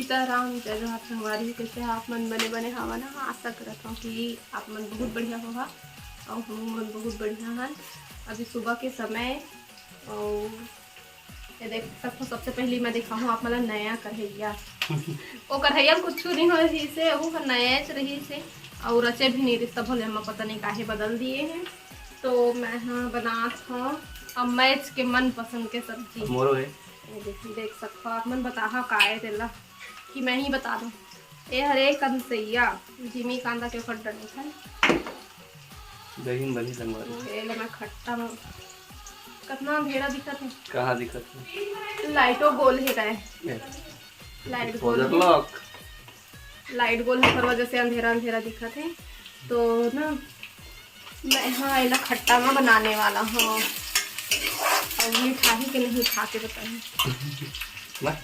सीताराम जय जोहार संगवारी। कैसे आप मन बने बने हवा ना। आशा करता हूँ कि आप मन बहुत बढ़िया होगा और हम मन बहुत बढ़िया हैं। अभी सुबह के समय और ये देख सकते हो। सबसे पहले मैं दिखाऊँ आप मतलब नया कढ़ैया वो कढ़ैया कुछ नहीं हो रही से वो नया रही से और रचे भी नहीं रिश्ता भले हम पता नहीं काहे बदल दिए हैं। तो मैं हाँ बना था अब मैच के मन पसंद के सब्जी मोरो है। देख सकते हो आप मन बता काहे तेला कि मैं ही बता दूँ। ये हरे कंसैया जिमी कांदा के खट्टा नहीं था दही बनी संगवारी। ये ले मैं खट्टा में कितना अंधेरा दिखत है। कहाँ दिखत है? लाइटो गोल है गए लाइट गोल है पर वजह से अंधेरा अंधेरा दिखत है। तो ना मैं हाँ इला खट्टा में बनाने वाला हूँ और मिठाई के नहीं खा के बताइए। मैं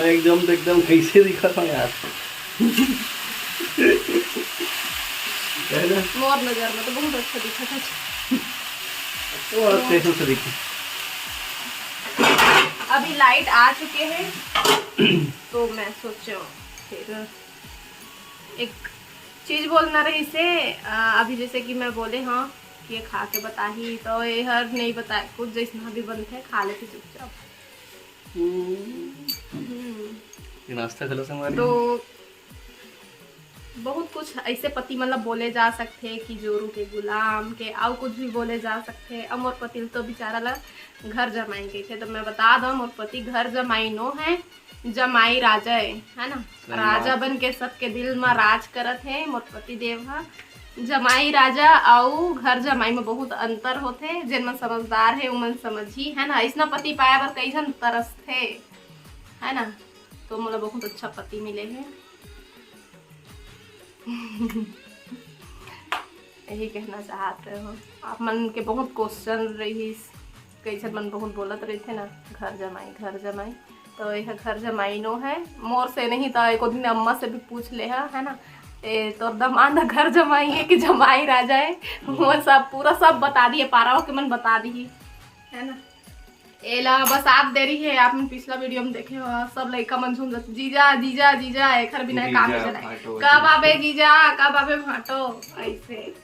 एकदम कैसे दिखा था यार मोर नजर में तो बहुत अच्छा दिखा था। और कैसे से दिखी? अभी लाइट आ चुके हैं तो मैं सोचो फिर एक चीज बोलना रही से अभी जैसे कि मैं बोले हाँ कि ये खा के बता ही तो ये हर नहीं बताए कुछ जैसा भी बनते है खा लेते चुपचाप। नाश्ता खिला संगवारी। तो बहुत कुछ ऐसे पति मतलब बोले जा सकते हैं कि जोरू के गुलाम के और कुछ भी बोले जा सकते हैं। मोर पति तो बेचारा ला घर जमाई गए थे। तो मैं बता दूं मोर पति घर जमाई नो है जमाई राजा है ना। राजा बन के सबके दिल में राज करत है मोर पति देव हा। जमाई राजा और घर जमाई में बहुत अंतर होते जिन मन समझदार है उमन समझी है ना। ऐसा पति पाया पर कैसन तरस थे है ना। तो मुझे बहुत अच्छा पति मिले हैं यही कहना चाहते हो आप मन के। बहुत क्वेश्चन रही कैसे मन बहुत बोलत रहे थे ना घर जमाई तो यह घर जमाई नो है मोर से नहीं तो एक दिन अम्मा से भी पूछ ले है ना। तो दमाद घर जमाई है कि जमाई राजा है वो सब पूरा सब बता दिए पाराओ के मन बता दी है ना। एला बस आप दे रही है आप पिछला वीडियो में देखे हो सब लड़का मन झूम जीजा जीजा जीजा एखर बिना काम चलाए कब आबे जीजा कब आबे भाटो ऐसे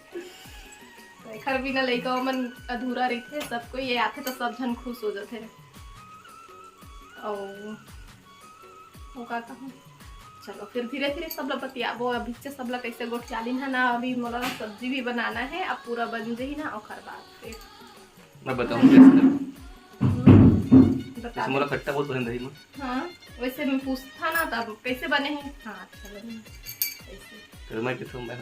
एखर बिना लड़का मन अधूरा रही थे। सबको ये आते तो सब जन खुश हो जाते और वो का कहूँ। चलो फिर धीरे धीरे सब लोग बतियाबो अभी से सब लोग कैसे गोठियालिन है ना। अभी मोला सब्जी भी बनाना है अब पूरा बन जाही ना और बाद फिर मैं बताऊँ कैसे मोला खट्टा बहुत पसंद है। हाँ वैसे मैं पूछता ना तब कैसे बने हैं। हाँ अच्छा बने तो मैं किसको मैं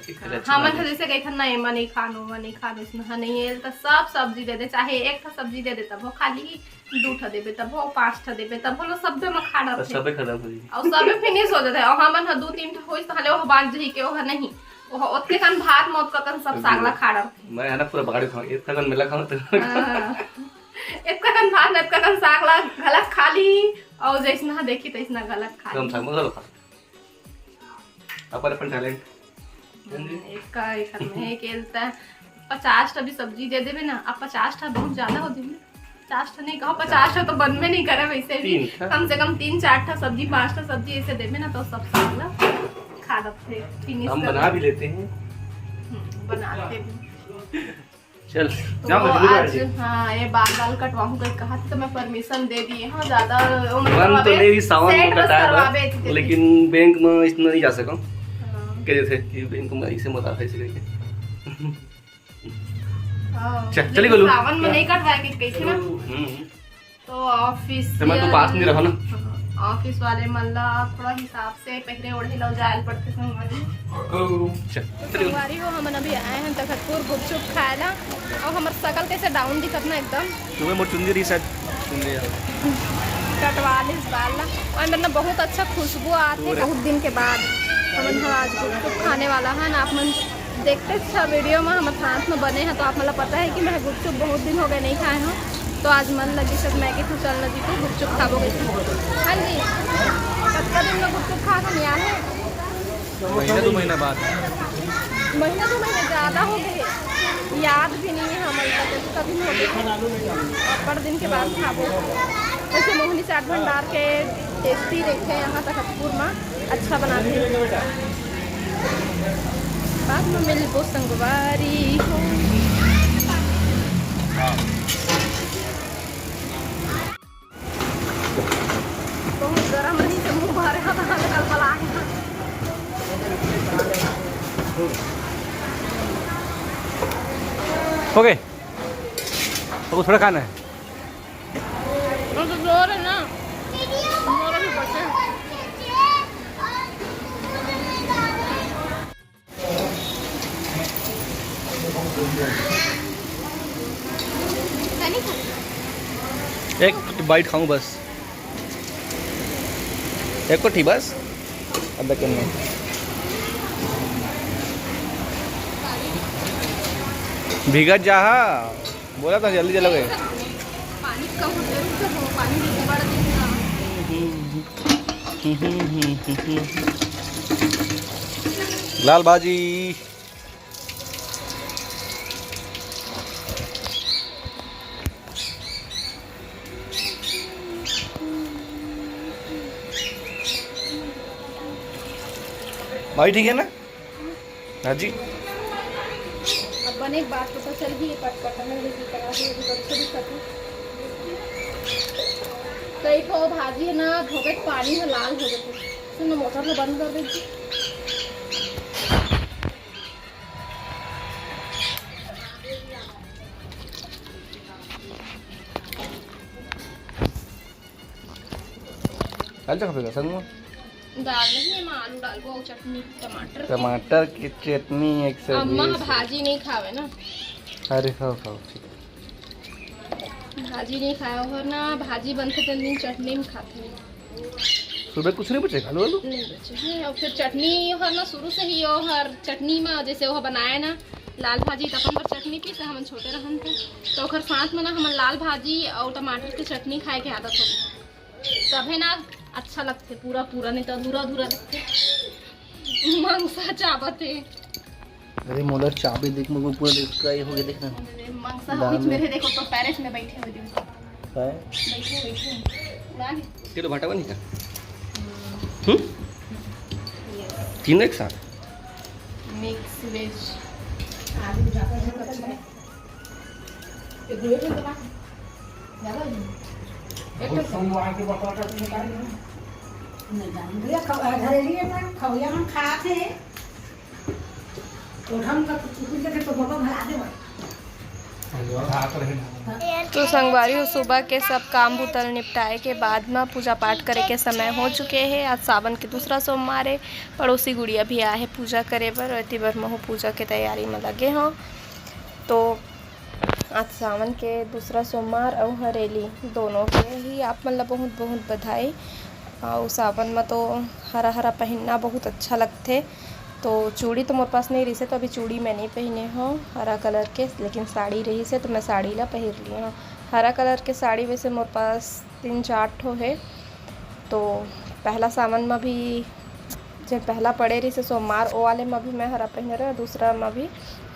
हाँ मन जैसे कही था नहीं मैं नहीं खानो इसमें नहीं है तो सब सब्जी दे दे चाहे एक था सब्जी दे दे तब वो खाली 2 ठा देबे तब वो 5 ठा देबे तब वो सब में खा डालते सबे खत्म हो जाई और सबे फिनिश हो जाते और हमन 2-3 ठा होई तो हले वो बांध जही के वो नहीं वो ओते कन भात मौत का कन सब सागला खा डालते। मैं है ना पूरा बाड़ी खाऊं एक कन मिला खाऊं तो एक कन भात एक कन सागला गलत खा ली और जैसना देखी तैसना गलत खा कम साग मसाला खा अपन टैलेंट एक का एक में केलता 50 ठा भी सब्जी दे देबे ना। अब 50 ठा बहुत ज्यादा हो जेबे 50 ठा नहीं कहो 50 ठा तो बन में नहीं करे वैसे भी कम से कम 3-4 ठा सब्जी 5 ठा सब्जी ऐसे देबे ना तो सब सागला खा सकते फिनिश हम बना भी लेते हैं बनाते भी। चल तो आज हाँ ये बाल कटवाऊं कहीं कहा तो मैं परमिशन दे दिए हाँ ज्यादा मन तो मेरी सावन में कटाया लेकिन बैंक में इतना नहीं जा सका कैसे कि बैंक में इसे मत आता ऐसे करके चल बोलो सावन में नहीं कटवाए कि कैसे ना। तो ऑफिस मैं तो पास नहीं रहा ना ऑफिस वाले मल्ला थोड़ा हिसाब से पहले ओढ़े लो जायल पड़ते संगवारी हो। हम अभी आए हैं तखतपुर गुपचुप खाएला और हमार शकल कैसे डाउन दिखत ना एकदम तुम्हें मोर चुंदी रही शायद चुंदी कटवा ली इस बाल ला और मतलब बहुत अच्छा खुशबू आती बहुत दिन के बाद हम आज गुपचुप खाने वाला है ना। आप मन देखते अच्छा वीडियो में हमारे हाथ में बने हैं तो आप मतलब पता है कि मैं गुपचुप बहुत दिन हो गए नहीं खाए हूँ। तो आज मन लगी सब मैं कि तू चलना जी तो गुपचुप खाबो गई हाँ जी। कितना दिन में गुपचुप खा के याद है? महीना 2 महीना बाद। महीना 2 महीने ज़्यादा हो गए, याद भी नहीं है हमारे कभी हो गए और बड़े दिन के बाद खाबो। वैसे मोहनी चाट भंडार के टेस्टी देखे यहाँ तखतपुर में अच्छा बनाते हैं। बाद में मिल वो संगवारी हो। बहुत गर्म रही से मुँह भर रहा था कल बला। हो गए तो थोड़ा खाना है। तो जोर है ना, जोर भी बचे। एक बाइट खाऊं बस, एक को ठीक बस अद्धा के नहीं। भीगत जा, बोला था जल्दी चलोगे। पानी कम होते हैं, पानी भी बड़ा लाल भाजी भाई ठीक है ना हाजी। अब बने एक बात पता चल गई, कटकट में भी करा है बच्चे भी कटे। कई को भाजी है ना धोके पानी में लाल हो जाते। सुनो मोटर को बंद कर दीजिए। डाल चक्का संग में दाल नहीं है, आलू डाल को चटनी टमाटर टमाटर की चटनी एक से अम्मा भाजी नहीं खावे ना। अरे खाओ खाओ भाजी नहीं खाया हो ना, भाजी बनते 3 दिन चटनी में खाते हैं। सुबह कुछ नहीं बचे खालू आलू नहीं बचे हैं। और फिर चटनी हो ना शुरू से ही हो हर चटनी में जैसे वो बनाए ना लाल भाजी तपन पर चटनी पी से हम छोटे रहन थे तो ओकर साथ में ना हम लाल भाजी और टमाटर की चटनी खाए के आदत हो तभी ना अच्छा लगते। पूरा पूरा नहीं तो अधूरा अधूरा लगते। मंगसा चावते। अरे मोलर चाबी देख मुझे पूरा इसका ये हो गया देखना। मंगसा हो बीच मेरे देखो तो पेरिस में बैठे हुए दिन है बैठे उड़ान किलो भाटा बनी था। तीन एक साथ मिक्स वेज आलू ज्यादा है एक दो एक ज्यादा एक सोमवार के बकवाटा से निकाल नहीं जान घरेली में खौया में खाते तो हम का कुछ के तो बाबा भरा दे। तो संगवारी हो सुबह के सब काम भूतल निपटाए के बाद में पूजा पाठ करे के समय हो चुके हैं। आज सावन के दूसरा सोमवार है। पड़ोसी गुड़िया भी आए है पूजा करे बर अति बर महू पूजा के तैयारी में लगे हों। तो आज सावन के दूसरा सोमवार और हरेली दोनों के ही आप मतलब बहुत बहुत बधाई। और सावन में तो हरा हरा पहनना बहुत अच्छा लगते। तो चूड़ी तो मेरे पास नहीं रही से तो अभी चूड़ी मैं नहीं पहने हूँ हरा कलर के, लेकिन साड़ी रही से तो मैं साड़ी ला पहन ली हूँ। हरा कलर के साड़ी वैसे मेरे पास 3-4 ठो है। तो पहला सावन में भी जब पहला पड़े रही से सोमवार ओ वाले में भी मैं हरा पहने रहा, दूसरा में भी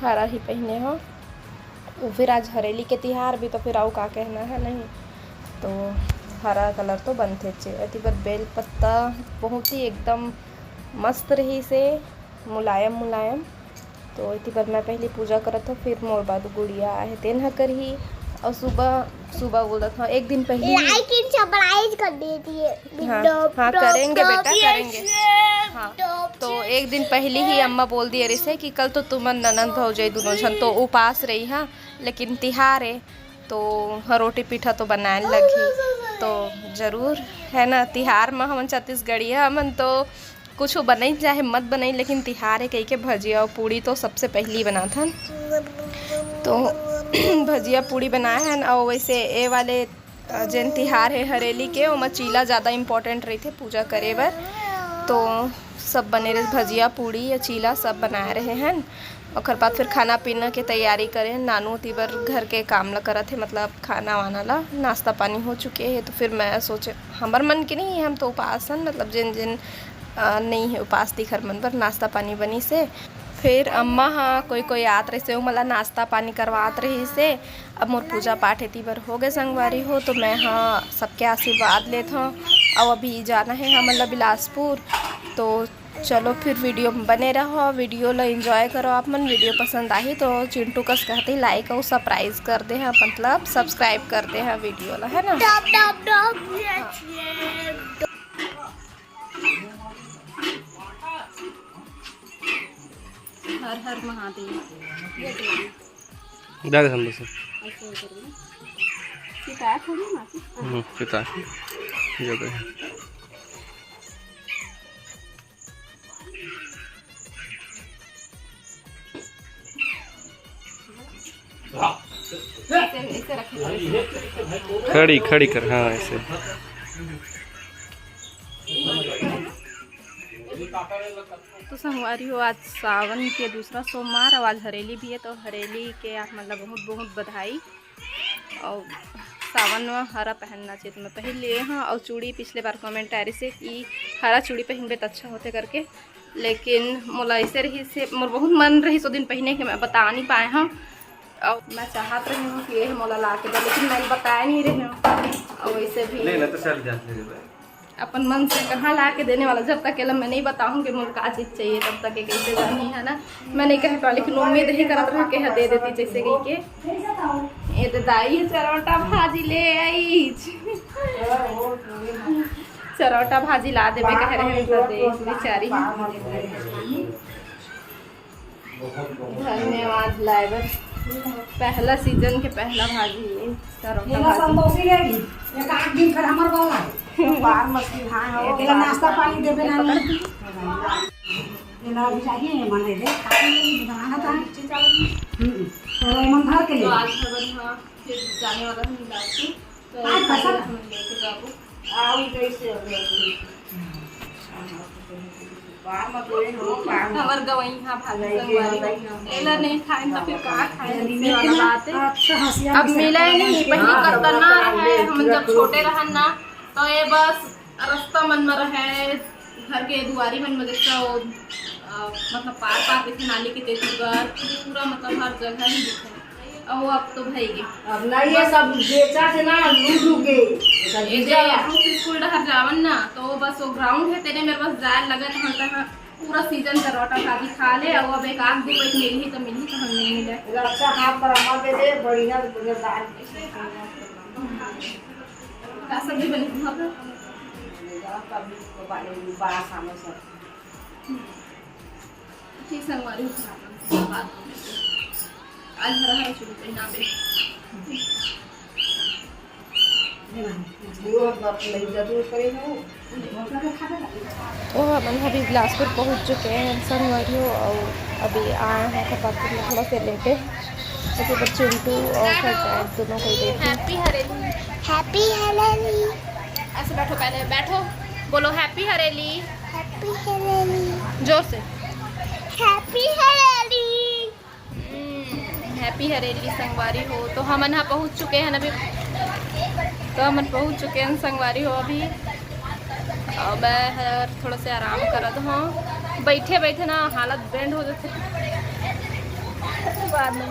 हरा ही पहने हूँ। तो फिर आज हरेली के तिहार भी तो फिर आओ का कहना है नहीं तो हरा कलर तो बनते चे। अति पर बेल पत्ता बहुत ही एकदम मस्त रही से मुलायम मुलायम। तो इतनी बार मैं पहले पूजा करत हूँ फिर मोर बाद गुड़िया आए तेन कर ही। और सुबह बोला था एक दिन पहले कर देती है। हाँ करेंगे बेटा करेंगे। हाँ तो एक दिन पहले ही अम्मा बोल दिए रही कि कल तो तुम ननद भौजाई दोनों जन तो उपास रही। हाँ लेकिन तिहार है तो रोटी पीठा तो बनाने लगी। तो ज़रूर है ना तिहार में हम छत्तीसगढ़ी हमन तो कुछ बनाई चाहे मत बनाई लेकिन तिहार है कहीं के भजिया और पूड़ी तो सबसे पहली बना था। तो भजिया पूड़ी बनाए हैं। और वैसे ए वाले जैन तिहार है हरेली के और चीला ज़्यादा इम्पोर्टेंट रही थे पूजा करे बर। तो सब बने रहे भजिया पूड़ी या चीला सब बना रहे हैं। और बाद फिर खाना पीना के तैयारी करें। नानू तीबर घर के काम ला करत है, मतलब खाना वाना ला नाश्ता पानी हो चुके हैं। तो फिर मैं सोचे हमार मन के नहीं, हम तो उपासन मतलब जिन जिन नहीं है उपास दिखर मन पर नाश्ता पानी बनी से। फिर अम्मा हाँ कोई कोई आत रही से वो मला नाश्ता पानी करवात रही से। अब मोर पूजा पाठ है तीबर हो गए संगवारी हो, तो मैं हाँ सबके आशीर्वाद लेत हूँ। और अभी जाना है हम मतलब बिलासपुर। तो चलो फिर वीडियो बने रहो, वीडियो ला एंजॉय करो आप मन। वीडियो पसंद आई तो चिंटू कस कहते हैं लाइक और सरप्राइज कर दे हैं, मतलब सब्सक्राइब कर दे हैं वीडियो ला, है ना। हर हर महादेव। दादा हम दोस्त शिकायत होगी मासी। पिता जो गए खड़ी खड़ी कर, हाँ ऐसे। तो संगवारी हो आज सावन के दूसरा सोमवार और आज हरेली भी है। तो हरेली के आप मतलब बहुत बहुत बधाई। और सावन में हरा पहनना चाहिए तो मैं पहन लिए हाँ। और चूड़ी पिछले बार कमेंट आ रही से कि हरा चूड़ी पहनबे तो अच्छा होते करके, लेकिन मोला ऐसे रही से मोर बहुत मन रही सो दिन पहने के मैं बता नहीं पाए हाँ। और मैं चाहत रही हूँ कि ये मोला ला के दे, लेकिन मैं बताया नहीं रही हूँ। और वैसे भी अपन मन से कहाँ ला के देने वाला, जब तक के मैं नहीं बताऊँगी मुझे का चीज़ चाहिए तब तक कैसे जानी है ना। मैं नहीं कह पा, लेकिन उम्मीद ही करत रह के दे देती जैसे गई के ये तो दाई चरौटा भाजी ले आई। चरौटा भाजी ला देवे कह रहे हैं बेचारी। धन्यवाद लाइवर, पहला सीजन के पहला भाजी चरौटा भाजी। नाश्ता पानी देवे ना चाहिए मने दे बनाना था मन भर के लिए। तो आज फिर जाने वाला है बिलासपुर, तो आज पैसा लेके जाबो आओ कैसे हमर गवई हां भाजी संगवारी एला नहीं खाए तो फिर का खाए इससे वाला बात है। अब मिला ही नहीं, पहले करतना है हम जब छोटे रहन ना तो ये बस रास्ता मन में रहे, घर के दुआरी मन में देखता हो मतलब पार पार दिखे नाली के तेजी पर पूरा मतलब हर जगह ही दिखे। और अब तो भाई अब नहीं ये सब बेचा थे ना लूटू के ये दे स्कूल डहर जावन ना तो बस वो ग्राउंड है तेरे मेरे बस जाए लगा था पूरा सीजन चरौटा भाजी खा ले। और अब एक आध दो पैक मिली तो मिली, तो हम नहीं मिले। अच्छा हाथ पर अमर दे दे बढ़िया दाल का सब्जी बनी वहाँ पर बड़ा सामने सब ठीक संगवारी बात आज हरा हरा शुरू पहना बे तो हम अभी बिलासपुर पहुंच चुके हैं संगवारी। और अभी आए हैं खपापुर में थोड़ा से लेटे, तो फिर चिंटू और खरचाट दोनों को देख। हैप्पी हरेली, हैप्पी हरेली, ऐसे बैठो, पहले बैठो, बोलो हैप्पी हरेली, हैप्पी हरेली, जोर से हैप्पी हरेली, हैप्पी हरेली संगवारी हो। तो हम यहाँ पहुँच चुके हैं अभी, तो हम पहुँच चुके हैं संगवारी हो अभी। और मैं थोड़ा से आराम करत हूँ, बैठे बैठे ना हालत बैंड हो जाते बाद में।